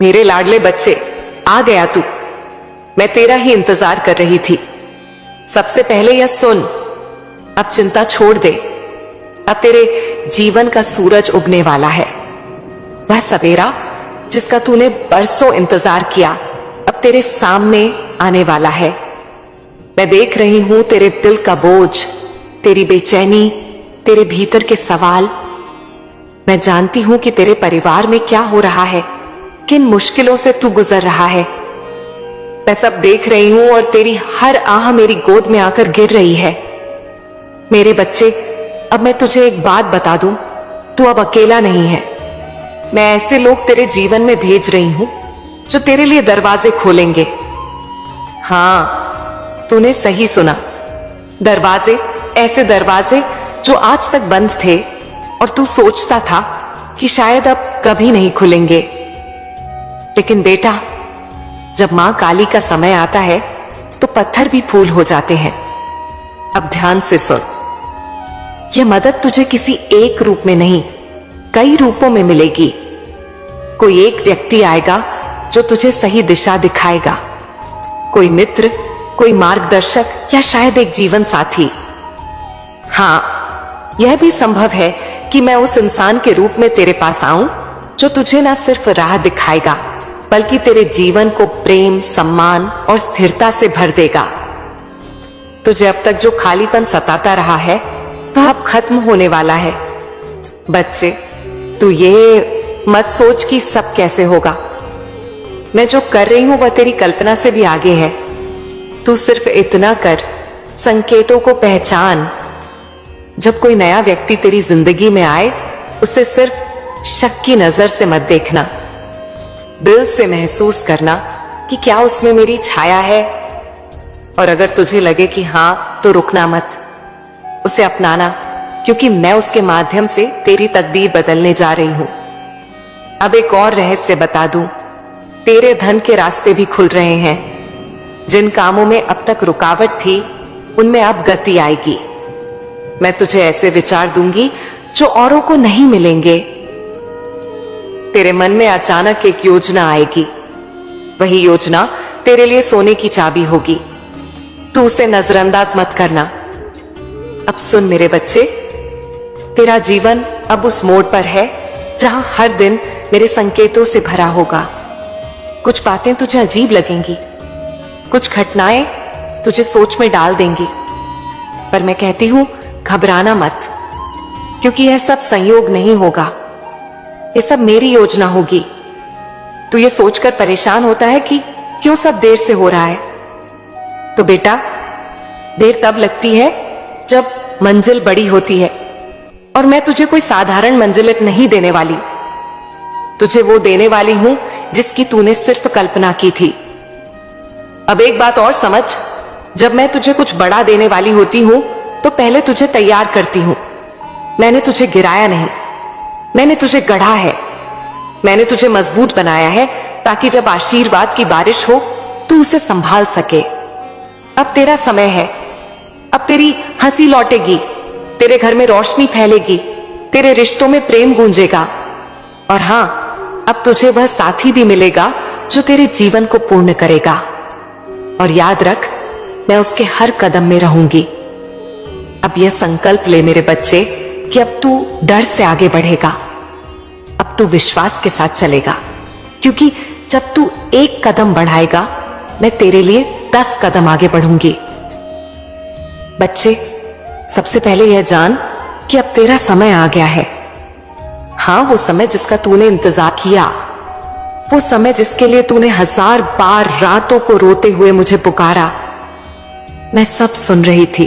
मेरे लाडले बच्चे, आ गया तू। मैं तेरा ही इंतजार कर रही थी। सबसे पहले यह सुन, अब चिंता छोड़ दे। अब तेरे जीवन का सूरज उगने वाला है। वह सवेरा जिसका तूने बरसों इंतजार किया अब तेरे सामने आने वाला है। मैं देख रही हूं तेरे दिल का बोझ, तेरी बेचैनी, तेरे भीतर के सवाल। मैं जानती हूं कि तेरे परिवार में क्या हो रहा है, किन मुश्किलों से तू गुजर रहा है। मैं सब देख रही हूं और तेरी हर आह मेरी गोद में आकर गिर रही है। मेरे बच्चे, अब मैं तुझे एक बात बता दूं, तू अब अकेला नहीं है। मैं ऐसे लोग तेरे जीवन में भेज रही हूं जो तेरे लिए दरवाजे खोलेंगे। हाँ, तूने सही सुना, दरवाजे, ऐसे दरवाजे जो आज तक बंद थे और तू सोचता था कि शायद अब कभी नहीं खुलेंगे। लेकिन बेटा, जब मां काली का समय आता है तो पत्थर भी फूल हो जाते हैं। अब ध्यान से सुन, यह मदद तुझे किसी एक रूप में नहीं, कई रूपों में मिलेगी। कोई एक व्यक्ति आएगा जो तुझे सही दिशा दिखाएगा, कोई मित्र, कोई मार्गदर्शक या शायद एक जीवन साथी। हाँ, यह भी संभव है कि मैं उस इंसान के रूप में तेरे पास आऊं जो तुझे ना सिर्फ राह दिखाएगा बल्कि तेरे जीवन को प्रेम, सम्मान और स्थिरता से भर देगा। तुझे अब तक जो खालीपन सताता रहा है वह अब खत्म होने वाला है। बच्चे, तू ये मत सोच कि सब कैसे होगा। मैं जो कर रही हूं वह तेरी कल्पना से भी आगे है। तू सिर्फ इतना कर, संकेतों को पहचान। जब कोई नया व्यक्ति तेरी जिंदगी में आए, उसे सिर्फ शक की नजर से मत देखना। दिल से महसूस करना कि क्या उसमें मेरी छाया है, और अगर तुझे लगे कि हाँ तो रुकना मत, उसे अपनाना, क्योंकि मैं उसके माध्यम से तेरी तकदीर बदलने जा रही हूं। अब एक और रहस्य बता दूं, तेरे धन के रास्ते भी खुल रहे हैं। जिन कामों में अब तक रुकावट थी उनमें अब गति आएगी। मैं तुझे ऐसे विचार दूंगी जो औरों को नहीं मिलेंगे। तेरे मन में अचानक एक योजना आएगी। वही योजना तेरे लिए सोने की चाबी होगी। तू उसे नजरअंदाज मत करना। अब सुन मेरे बच्चे, तेरा जीवन अब उस मोड़ पर है जहां हर दिन मेरे संकेतों से भरा होगा। कुछ बातें तुझे अजीब लगेंगी, कुछ घटनाएं तुझे सोच में डाल देंगी, पर मैं कहती हूं घबराना मत, क्योंकि यह सब संयोग नहीं होगा, ये सब मेरी योजना होगी। तू ये सोचकर परेशान होता है कि क्यों सब देर से हो रहा है, तो बेटा, देर तब लगती है जब मंजिल बड़ी होती है, और मैं तुझे कोई साधारण मंजिल नहीं देने वाली। तुझे वो देने वाली हूं जिसकी तूने सिर्फ कल्पना की थी। अब एक बात और समझ, जब मैं तुझे कुछ बड़ा देने वाली होती हूं तो पहले तुझे तैयार करती हूं। मैंने तुझे गिराया नहीं, मैंने तुझे गढ़ा है। मैंने तुझे मजबूत बनाया है ताकि जब आशीर्वाद की बारिश हो तू उसे संभाल सके। अब तेरा समय है, अब तेरी हंसी लौटेगी, तेरे घर में रोशनी फैलेगी, तेरे रिश्तों में प्रेम गूंजेगा, और हां, अब तुझे वह साथी भी मिलेगा जो तेरे जीवन को पूर्ण करेगा। और याद रख, मैं उसके हर कदम में रहूंगी। अब यह संकल्प ले मेरे बच्चे कि अब तू डर से आगे बढ़ेगा, अब तू विश्वास के साथ चलेगा, क्योंकि जब तू एक कदम बढ़ाएगा मैं तेरे लिए 10 कदम आगे बढ़ूंगी। बच्चे, सबसे पहले यह जान कि अब तेरा समय आ गया है। हां, वो समय जिसका तूने इंतजार किया, वो समय जिसके लिए तूने 1000 बार रातों को रोते हुए मुझे पुकारा। मैं सब सुन रही थी,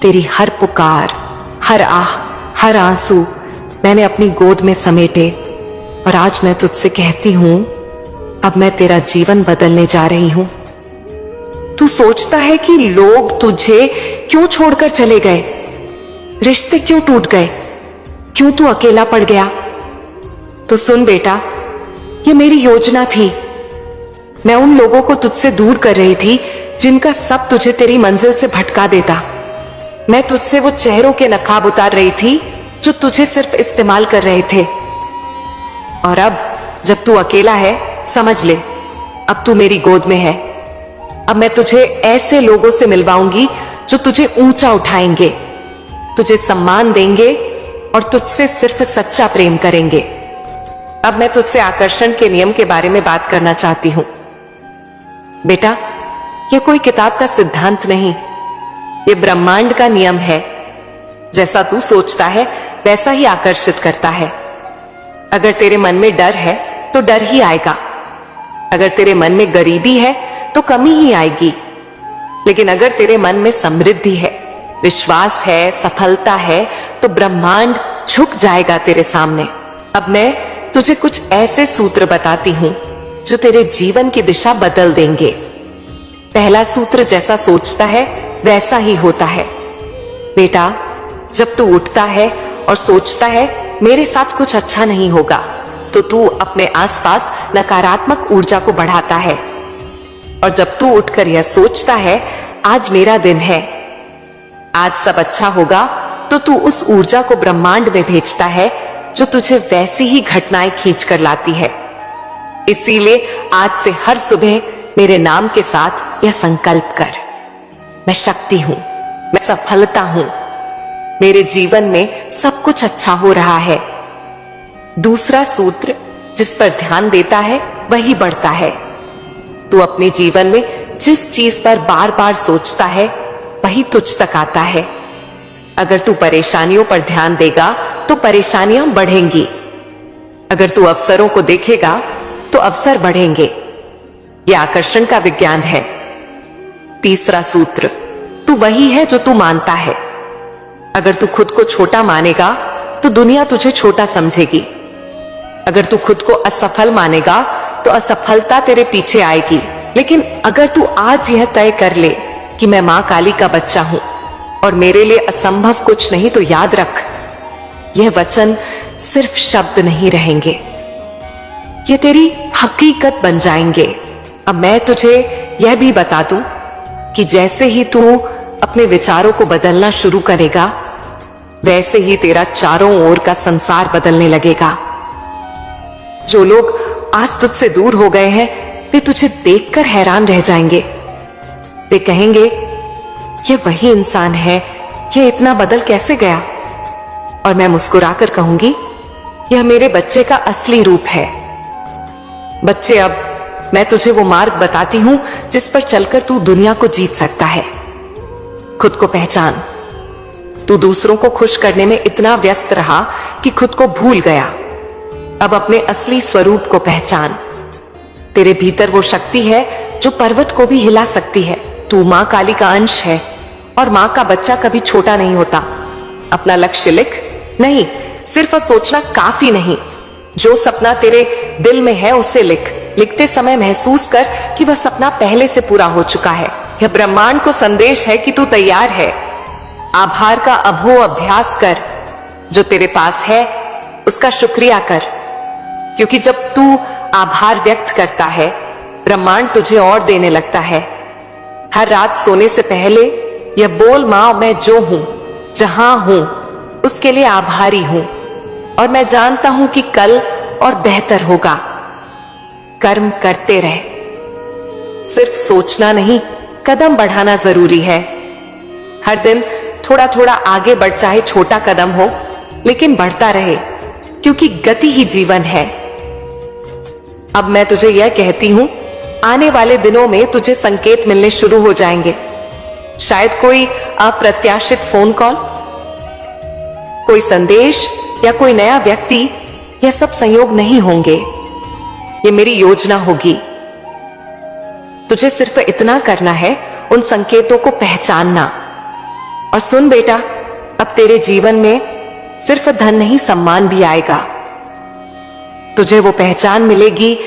तेरी हर पुकार, हर आह, हर आंसू मैंने अपनी गोद में समेटे, और आज मैं तुझसे कहती हूं, अब मैं तेरा जीवन बदलने जा रही हूं। तू सोचता है कि लोग तुझे क्यों छोड़कर चले गए, रिश्ते क्यों टूट गए, क्यों तू अकेला पड़ गया? तो सुन बेटा, ये मेरी योजना थी। मैं उन लोगों को तुझसे दूर कर रही थी जिनका सब तुझे तेरी मंजिल से भटका देता। मैं तुझसे वो चेहरों के नकाब उतार रही थी जो तुझे सिर्फ इस्तेमाल कर रहे थे। और अब जब तू अकेला है समझ ले, अब तू मेरी गोद में है। अब मैं तुझे ऐसे लोगों से मिलवाऊंगी जो तुझे ऊंचा उठाएंगे, तुझे सम्मान देंगे और तुझसे सिर्फ सच्चा प्रेम करेंगे। अब मैं तुझसे आकर्षण के नियम के बारे में बात करना चाहती हूं। बेटा, यह कोई किताब का सिद्धांत नहीं, यह ब्रह्मांड का नियम है। जैसा तू सोचता है वैसा ही आकर्षित करता है। अगर तेरे मन में डर है तो डर ही आएगा, अगर तेरे मन में गरीबी है तो कमी ही आएगी। लेकिन अगर तेरे मन में समृद्धि है, विश्वास है, सफलता है, तो ब्रह्मांड झुक जाएगा तेरे सामने। अब मैं तुझे कुछ ऐसे सूत्र बताती हूं जो तेरे जीवन की दिशा बदल देंगे। पहला सूत्र, जैसा सोचता है वैसा ही होता है। बेटा, जब तू उठता है और सोचता है मेरे साथ कुछ अच्छा नहीं होगा, तो तू अपने आसपास नकारात्मक ऊर्जा को बढ़ाता है। और जब तू उठकर यह सोचता है आज मेरा दिन है, आज सब अच्छा होगा, तो तू उस ऊर्जा को ब्रह्मांड में भेजता है जो तुझे वैसी ही घटनाएं खींच कर लाती है। इसीलिए आज से हर सुबह मेरे नाम के साथ यह संकल्प कर, मैं शक्ति हूं, मैं सफलता हूं, मेरे जीवन में सब कुछ अच्छा हो रहा है। दूसरा सूत्र, जिस पर ध्यान देता है वही बढ़ता है। तू अपने जीवन में जिस चीज पर बार बार सोचता है वही तुझ तक आता है। अगर तू परेशानियों पर ध्यान देगा तो परेशानियां बढ़ेंगी, अगर तू अवसरों को देखेगा तो अवसर बढ़ेंगे। यह आकर्षण का विज्ञान है। तीसरा सूत्र, तू वही है जो तू मानता है। अगर तू खुद को छोटा मानेगा तो दुनिया तुझे छोटा समझेगी। अगर तू खुद को असफल मानेगा तो असफलता तेरे पीछे आएगी। लेकिन अगर तू आज यह तय कर ले कि मैं मां काली का बच्चा हूं और मेरे लिए असंभव कुछ नहीं, तो याद रख, यह वचन सिर्फ शब्द नहीं रहेंगे, ये तेरी हकीकत बन जाएंगे। अब मैं तुझे यह भी बता दूं कि जैसे ही तू अपने विचारों को बदलना शुरू करेगा, वैसे ही तेरा चारों ओर का संसार बदलने लगेगा। जो लोग आज तुझसे दूर हो गए हैं वे तुझे देखकर हैरान रह जाएंगे। वे कहेंगे, यह वही इंसान है, यह इतना बदल कैसे गया? और मैं मुस्कुराकर कहूंगी, यह मेरे बच्चे का असली रूप है। बच्चे, अब मैं तुझे वो मार्ग बताती हूं जिस पर चलकर तू दुनिया को जीत सकता है। खुद को पहचान। तू दूसरों को खुश करने में इतना व्यस्त रहा कि खुद को भूल गया। अब अपने असली स्वरूप को पहचान। तेरे भीतर वो शक्ति है जो पर्वत को भी हिला सकती है। तू मां काली का अंश है और मां का बच्चा कभी छोटा नहीं होता। अपना लक्ष्य लिख, नहीं सिर्फ सोचना काफी नहीं, जो सपना तेरे दिल में है उसे लिख। लिखते समय महसूस कर कि वह सपना पहले से पूरा हो चुका है। यह ब्रह्मांड को संदेश है कि तू तैयार है। आभार का अभो अभ्यास कर। जो तेरे पास है उसका शुक्रिया कर, क्योंकि जब तू आभार व्यक्त करता है ब्रह्मांड तुझे और देने लगता है। हर रात सोने से पहले यह बोल, मां मैं जो हूं, जहां हूं, उसके लिए आभारी हूं और मैं जानता हूं कि कल और बेहतर होगा। कर्म करते रहे, सिर्फ सोचना नहीं, कदम बढ़ाना जरूरी है। हर दिन थोड़ा थोड़ा आगे बढ़, चाहे छोटा कदम हो लेकिन बढ़ता रहे, क्योंकि गति ही जीवन है। अब मैं तुझे यह कहती हूं, आने वाले दिनों में तुझे संकेत मिलने शुरू हो जाएंगे। शायद कोई अप्रत्याशित फोन कॉल, कोई संदेश या कोई नया व्यक्ति। यह सब संयोग नहीं होंगे, ये मेरी योजना होगी। तुझे सिर्फ इतना करना है, उन संकेतों को पहचानना। और सुन बेटा, अब तेरे जीवन में सिर्फ धन नहीं, सम्मान भी आएगा। तुझे वो पहचान मिलेगी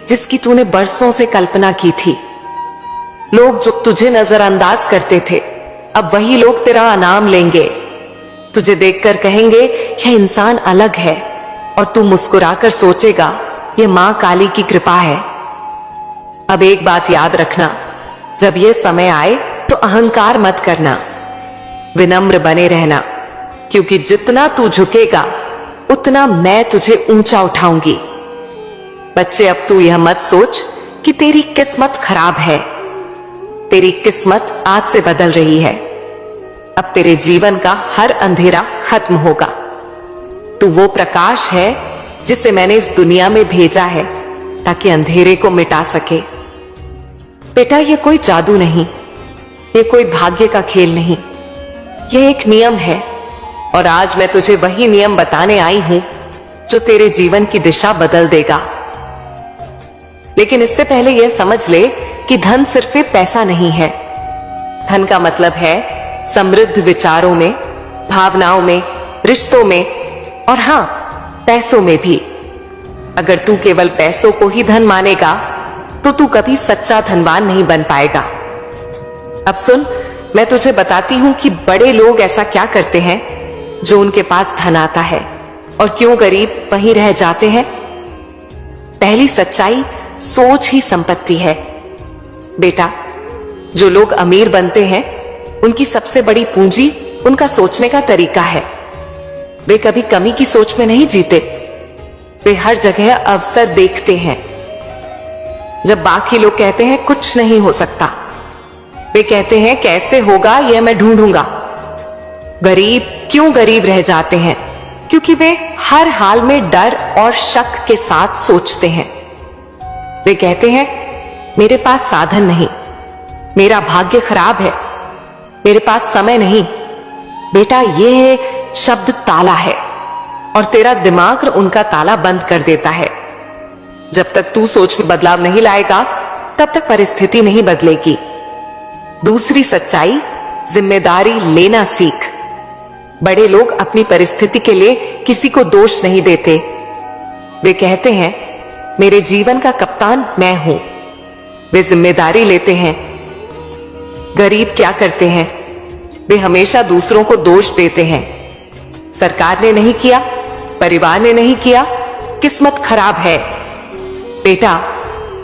जिसकी तूने बरसों से कल्पना की थी। लोग जो तुझे नजरअंदाज करते थे, अब वही लोग तेरा इनाम लेंगे। तुझे देखकर कहेंगे, यह इंसान अलग है, और तू मुस्कुराकर सोचेगा, यह मां काली की कृपा है। अब एक बात याद रखना, जब यह समय आए तो अहंकार मत करना, विनम्र बने रहना, क्योंकि जितना तू झुकेगा उतना मैं तुझे ऊंचा उठाऊंगी। बच्चे, अब तू यह मत सोच कि तेरी किस्मत खराब है। तेरी किस्मत आज से बदल रही है। अब तेरे जीवन का हर अंधेरा खत्म होगा। तू वो प्रकाश है जिसे मैंने इस दुनिया में भेजा है ताकि अंधेरे को मिटा सके। बेटा, ये कोई जादू नहीं, ये कोई भाग्य का खेल नहीं, यह एक नियम है। और आज मैं तुझे वही नियम बताने आई हूं जो तेरे जीवन की दिशा बदल देगा। लेकिन इससे पहले यह समझ ले कि धन सिर्फ एक पैसा नहीं है। धन का मतलब है समृद्ध विचारों में, भावनाओं में, रिश्तों में और हां, पैसों में भी। अगर तू केवल पैसों को ही धन मानेगा तो तू कभी सच्चा धनवान नहीं बन पाएगा। अब सुन, मैं तुझे बताती हूं कि बड़े लोग ऐसा क्या करते हैं जो उनके पास धन आता है और क्यों गरीब वहीं रह जाते हैं। पहली सच्चाई, सोच ही संपत्ति है। बेटा, जो लोग अमीर बनते हैं उनकी सबसे बड़ी पूंजी उनका सोचने का तरीका है। वे कभी कमी की सोच में नहीं जीते, वे हर जगह अवसर देखते हैं। जब बाकी लोग कहते हैं कुछ नहीं हो सकता, वे कहते हैं कैसे होगा यह मैं ढूंढूंगा। गरीब क्यों गरीब रह जाते हैं? क्योंकि वे हर हाल में डर और शक के साथ सोचते हैं। वे कहते हैं मेरे पास साधन नहीं, मेरा भाग्य खराब है, मेरे पास समय नहीं। बेटा, यह शब्द ताला है और तेरा दिमाग उनका ताला बंद कर देता है। जब तक तू सोच में बदलाव नहीं लाएगा तब तक परिस्थिति नहीं बदलेगी। दूसरी सच्चाई, जिम्मेदारी लेना सीख। बड़े लोग अपनी परिस्थिति के लिए किसी को दोष नहीं देते। वे कहते हैं मेरे जीवन का कप्तान मैं हूं। वे जिम्मेदारी लेते हैं। गरीब क्या करते हैं? वे हमेशा दूसरों को दोष देते हैं। सरकार ने नहीं किया, परिवार ने नहीं किया, किस्मत खराब है। बेटा,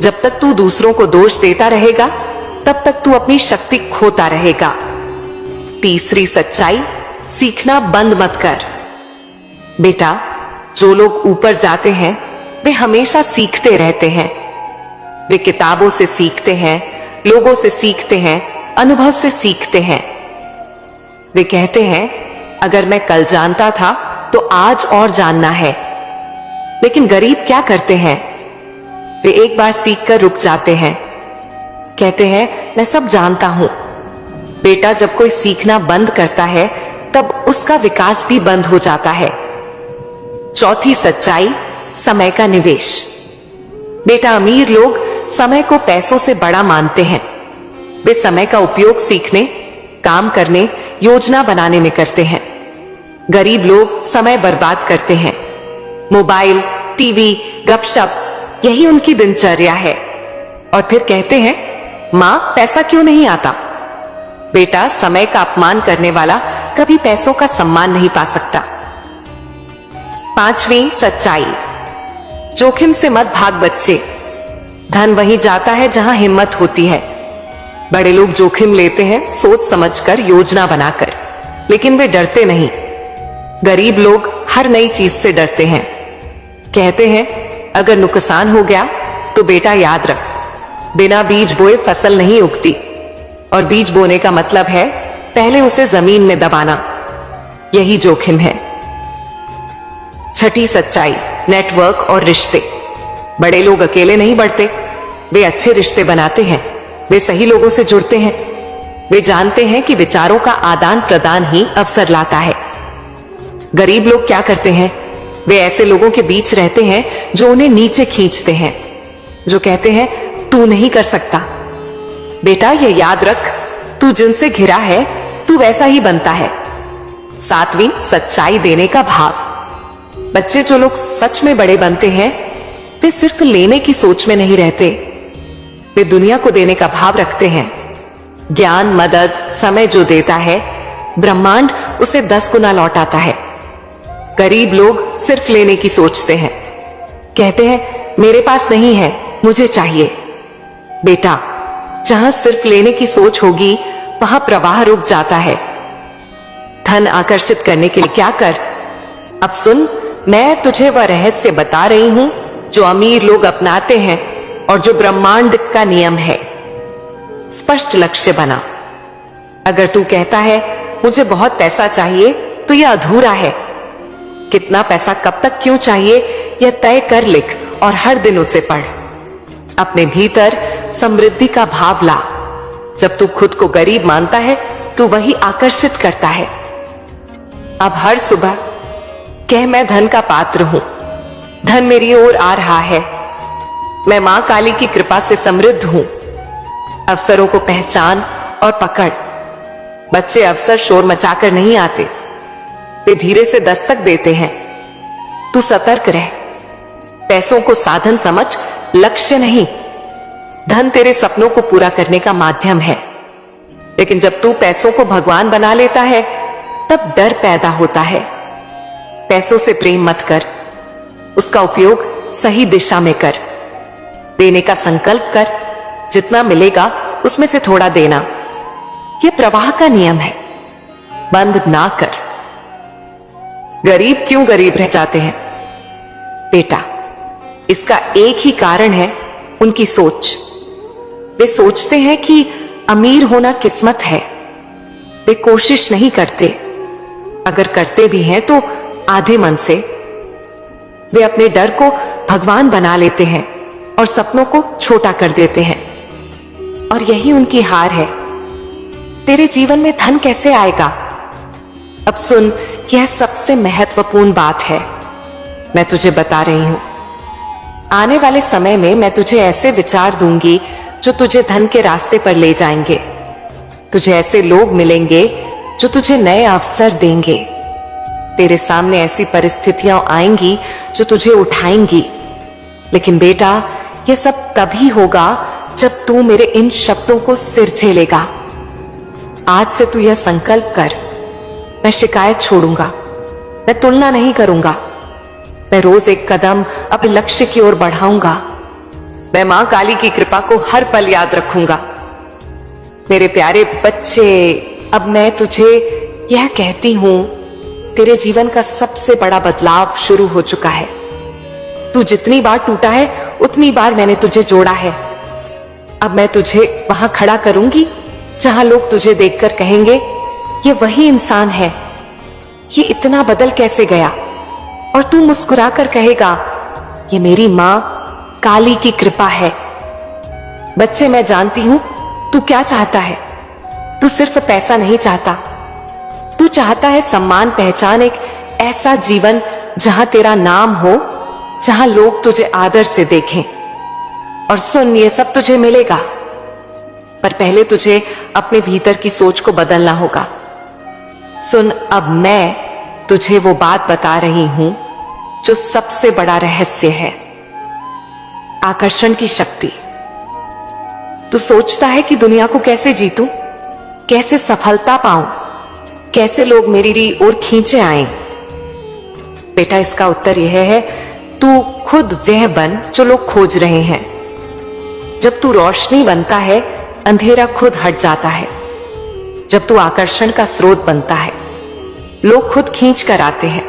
जब तक तू दूसरों को दोष देता रहेगा तब तक तू अपनी शक्ति खोता रहेगा। तीसरी सच्चाई, सीखना बंद मत कर। बेटा, जो लोग ऊपर जाते हैं वे हमेशा सीखते रहते हैं। वे किताबों से सीखते हैं, लोगों से सीखते हैं, अनुभव से सीखते हैं। वे कहते हैं अगर मैं कल जानता था तो आज और जानना है। लेकिन गरीब क्या करते हैं? वे एक बार सीखकर रुक जाते हैं, कहते हैं मैं सब जानता हूं। बेटा, जब कोई सीखना बंद करता है तब उसका विकास भी बंद हो जाता है। चौथी सच्चाई, समय का निवेश। बेटा, अमीर लोग समय को पैसों से बड़ा मानते हैं। वे समय का उपयोग सीखने, काम करने, योजना बनाने में करते हैं। गरीब लोग समय बर्बाद करते हैं। मोबाइल, टीवी, गपशप, यही उनकी दिनचर्या है। और फिर कहते हैं मां, पैसा क्यों नहीं आता? बेटा, समय का अपमान करने वाला कभी पैसों का सम्मान नहीं पा सकता। पांचवी सच्चाई, जोखिम से मत भाग बच्चे। धन वहीं जाता है जहां हिम्मत होती है। बड़े लोग जोखिम लेते हैं सोच समझकर, योजना बनाकर, लेकिन वे डरते नहीं। गरीब लोग हर नई चीज से डरते हैं। कहते हैं अगर नुकसान हो गया तो बेटा याद रख, बिना बीज बोए फसल नहीं उगती। और बीज बोने का मतलब है पहले उसे जमीन में दबाना। यही जोखिम है। छठी सच्चाई, नेटवर्क और रिश्ते। बड़े लोग अकेले नहीं बढ़ते, वे अच्छे रिश्ते बनाते हैं। वे सही लोगों से जुड़ते हैं। वे जानते हैं कि विचारों का आदान प्रदान ही अवसर लाता है। गरीब लोग क्या करते हैं? वे ऐसे लोगों के बीच रहते हैं जो उन्हें नीचे खींचते हैं, जो कहते हैं तू नहीं कर सकता। बेटा, ये याद रख, तू जिनसे घिरा है तू वैसा ही बनता है। सातवीं सच्चाई, देने का भाव। बच्चे, जो लोग सच में बड़े बनते हैं वे सिर्फ लेने की सोच में नहीं रहते, वे दुनिया को देने का भाव रखते हैं। ज्ञान, मदद, समय जो देता है ब्रह्मांड उसे 10 गुना लौटाता है। गरीब लोग सिर्फ लेने की सोचते हैं, कहते हैं मेरे पास नहीं है, मुझे चाहिए। बेटा, जहां सिर्फ लेने की सोच होगी वहां प्रवाह रुक जाता है। धन आकर्षित करने के लिए क्या कर? अब सुन, मैं तुझे वह रहस्य बता रही हूं जो अमीर लोग अपनाते हैं और जो ब्रह्मांड का नियम है। स्पष्ट लक्ष्य बना। अगर तू कहता है मुझे बहुत पैसा चाहिए, तो यह अधूरा है। कितना पैसा कब तक क्यों चाहिए, यह तय कर लिख और हर दिन उसे पढ़। अपने भीतर समृद्धि का भाव ला। जब तू खुद को गरीब मानता है, तू वही आकर्षित करता है। अब हर सुबह कह, मैं धन का पात्र हूं, धन मेरी ओर आ रहा है, मैं मां काली की कृपा से समृद्ध हूं। अवसरों को पहचान और पकड़। बच्चे अवसर शोर मचाकर नहीं आते, वे धीरे से दस्तक देते हैं। तू सतर्क रह। पैसों को साधन समझ, लक्ष्य नहीं। धन तेरे सपनों को पूरा करने का माध्यम है, लेकिन जब तू पैसों को भगवान बना लेता है, तब डर पैदा होता है। पैसों से प्रेम मत कर, उसका उपयोग सही दिशा में कर। देने का संकल्प कर, जितना मिलेगा उसमें से थोड़ा देना। यह प्रवाह का नियम है, बंद ना कर। गरीब क्यों गरीब रह जाते हैं बेटा? इसका एक ही कारण है, उनकी सोच। वे सोचते हैं कि अमीर होना किस्मत है। वे कोशिश नहीं करते, अगर करते भी हैं तो आधे मन से। वे अपने डर को भगवान बना लेते हैं और सपनों को छोटा कर देते हैं, और यही उनकी हार है। तेरे जीवन में धन कैसे आएगा? अब सुन, यह सबसे महत्वपूर्ण बात है, मैं तुझे बता रही हूं। आने वाले समय में मैं तुझे ऐसे विचार दूंगी जो तुझे धन के रास्ते पर ले जाएंगे। तुझे ऐसे लोग मिलेंगे जो तुझे नए अवसर देंगे। तेरे सामने ऐसी परिस्थितियां आएंगी जो तुझे उठाएंगी। लेकिन बेटा, यह सब तभी होगा जब तू मेरे इन शब्दों को सिर झेलेगा। आज से तू यह संकल्प कर, मैं शिकायत छोड़ूंगा, मैं तुलना नहीं करूंगा। मैं रोज एक कदम अपने लक्ष्य की ओर बढ़ाऊंगा। मैं मां काली की कृपा को हर पल याद रखूंगा। मेरे प्यारे बच्चे, अब मैं तुझे यह कहती हूं, तेरे जीवन का सबसे बड़ा बदलाव शुरू हो चुका है। तू जितनी बार टूटा है, उतनी बार मैंने तुझे जोड़ा है। अब मैं तुझे वहां खड़ा करूंगी जहां लोग तुझे देखकर कहेंगे, ये वही इंसान है, ये इतना बदल कैसे गया? और तू मुस्कुराकर कहेगा, ये मेरी मां काली की कृपा है। बच्चे, मैं जानती हूं तू क्या चाहता है। तू सिर्फ पैसा नहीं चाहता, तू चाहता है सम्मान, पहचान, एक ऐसा जीवन जहां तेरा नाम हो, जहां लोग तुझे आदर से देखें। और सुन, ये सब तुझे मिलेगा, पर पहले तुझे अपने भीतर की सोच को बदलना होगा। सुन, अब मैं तुझे वो बात बता रही हूं जो सबसे बड़ा रहस्य है, आकर्षण की शक्ति। तू सोचता है कि दुनिया को कैसे जीतूं, कैसे सफलता पाऊं, कैसे लोग मेरी ओर खींचे आएं। बेटा, इसका उत्तर यह है, तू खुद वह बन जो लोग खोज रहे हैं। जब तू रोशनी बनता है, अंधेरा खुद हट जाता है। जब तू आकर्षण का स्रोत बनता है, लोग खुद खींच कर आते हैं।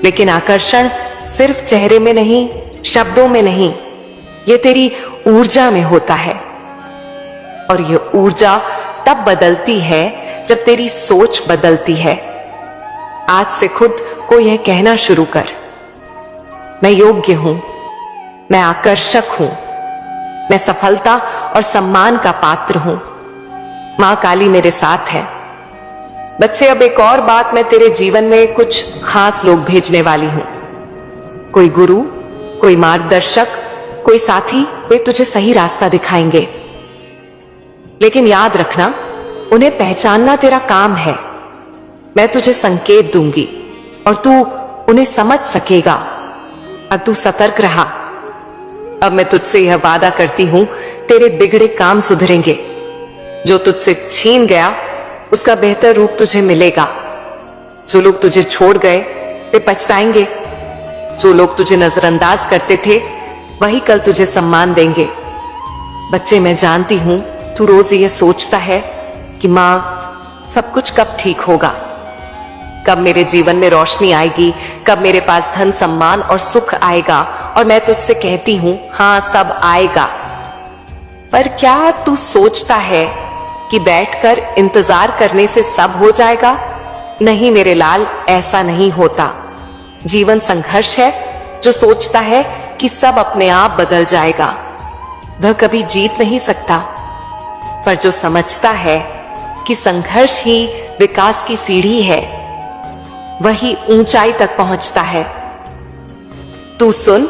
लेकिन आकर्षण सिर्फ चेहरे में नहीं, शब्दों में नहीं, ये तेरी ऊर्जा में होता है। और ये ऊर्जा तब बदलती है जब तेरी सोच बदलती है। आज से खुद को यह कहना शुरू कर, मैं योग्य हूं, मैं आकर्षक हूं, मैं सफलता और सम्मान का पात्र हूं। मां काली मेरे साथ है। बच्चे, अब एक और बात, मैं तेरे जीवन में कुछ खास लोग भेजने वाली हूं। कोई गुरु, कोई मार्गदर्शक, कोई साथी, वे तुझे सही रास्ता दिखाएंगे। लेकिन याद रखना, उन्हें पहचानना तेरा काम है। मैं तुझे संकेत दूंगी और तू उन्हें समझ सकेगा, अब तू सतर्क रहा। अब मैं तुझसे यह वादा करती हूं, तेरे बिगड़े काम सुधरेंगे। जो तुझसे छीन गया, उसका बेहतर रूप तुझे मिलेगा। जो लोग तुझे छोड़ गए, वे पछताएंगे। जो लोग तुझे नजरअंदाज करते थे, वही कल तुझे सम्मान देंगे। बच्चे, मैं जानती हूं तू रोज ये सोचता है कि मां, सब कुछ कब ठीक होगा, कब मेरे जीवन में रोशनी आएगी, कब मेरे पास धन, सम्मान और सुख आएगा और मैं तुझसे कहती हूं हाँ सब आएगा। पर क्या तू सोचता है कि बैठकर इंतजार करने से सब हो जाएगा? नहीं मेरे लाल, ऐसा नहीं होता। जीवन संघर्ष है। जो सोचता है कि सब अपने आप बदल जाएगा वह कभी जीत नहीं सकता। पर जो समझता है कि संघर्ष ही विकास की सीढ़ी है वही ऊंचाई तक पहुंचता है। तू सुन,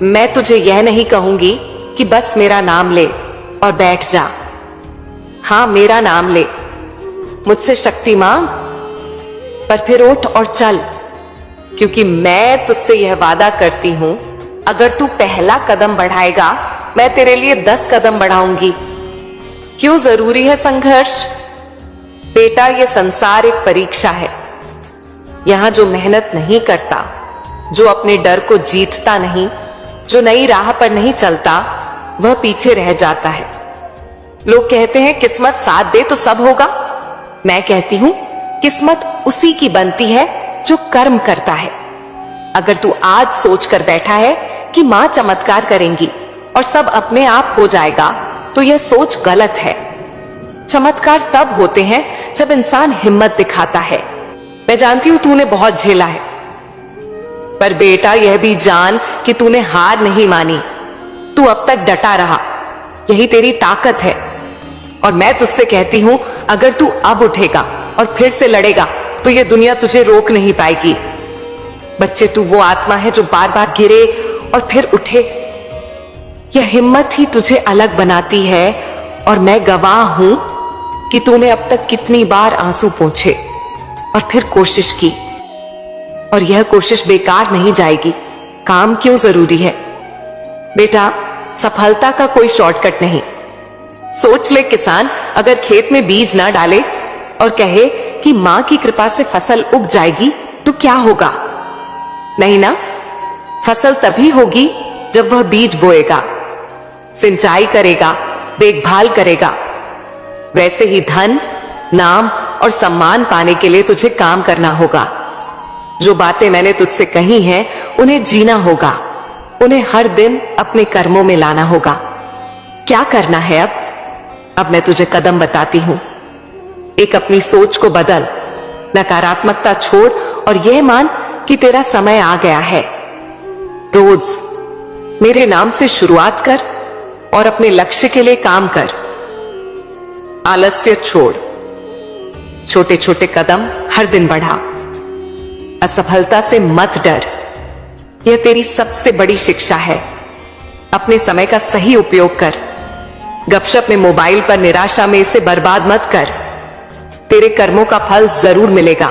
मैं तुझे यह नहीं कहूंगी कि बस मेरा नाम ले और बैठ जा। हाँ मेरा नाम ले, मुझसे शक्ति मांग, पर फिर उठ और चल, क्योंकि मैं तुझसे यह वादा करती हूं अगर तू पहला कदम बढ़ाएगा मैं तेरे लिए 10 कदम बढ़ाऊंगी। क्यों जरूरी है संघर्ष? बेटा, यह संसार एक परीक्षा है। यहां जो मेहनत नहीं करता, जो अपने डर को जीतता नहीं, जो नई राह पर नहीं चलता, वह पीछे रह जाता है। लोग कहते हैं किस्मत साथ दे तो सब होगा। मैं कहती हूं किस्मत उसी की बनती है जो कर्म करता है। अगर तू आज सोचकर बैठा है कि मां चमत्कार करेंगी और सब अपने आप हो जाएगा तो यह सोच गलत है। चमत्कार तब होते हैं जब इंसान हिम्मत दिखाता है। मैं जानती हूं तूने बहुत झेला है, पर बेटा यह भी जान कि तूने हार नहीं मानी। तू अब तक डटा रहा, यही तेरी ताकत है। और मैं तुझसे कहती हूं अगर तू अब उठेगा और फिर से लड़ेगा तो यह दुनिया तुझे रोक नहीं पाएगी। बच्चे, तू वो आत्मा है जो बार बार गिरे और फिर उठे। यह हिम्मत ही तुझे अलग बनाती है। और मैं गवाह हूं कि तूने अब तक कितनी बार आंसू पोंछे और फिर कोशिश की, और यह कोशिश बेकार नहीं जाएगी। काम क्यों जरूरी है? बेटा, सफलता का कोई शॉर्टकट नहीं। सोच ले किसान अगर खेत में बीज ना डाले और कहे कि मां की कृपा से फसल उग जाएगी तो क्या होगा? नहीं ना, फसल तभी होगी जब वह बीज बोएगा, सिंचाई करेगा, देखभाल करेगा। वैसे ही धन, नाम और सम्मान पाने के लिए तुझे काम करना होगा। जो बातें मैंने तुझसे कही हैं उन्हें जीना होगा, उन्हें हर दिन अपने कर्मों में लाना होगा। क्या करना है अब मैं तुझे कदम बताती हूं। एक, अपनी सोच को बदल, नकारात्मकता छोड़ और यह मान कि तेरा समय आ गया है। रोज मेरे नाम से शुरुआत कर और अपने लक्ष्य के लिए काम कर। आलस्य छोड़, छोटे छोटे कदम हर दिन बढ़ा। असफलता से मत डर, यह तेरी सबसे बड़ी शिक्षा है। अपने समय का सही उपयोग कर। गपशप में, मोबाइल पर, निराशा में इसे बर्बाद मत कर। तेरे कर्मों का फल जरूर मिलेगा।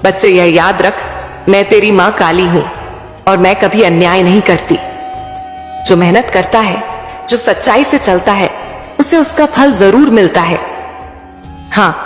बच्चे, यह याद रख, मैं तेरी मां काली हूं और मैं कभी अन्याय नहीं करती। जो मेहनत करता है, जो सच्चाई से चलता है, उसे उसका फल जरूर मिलता है। हाँ,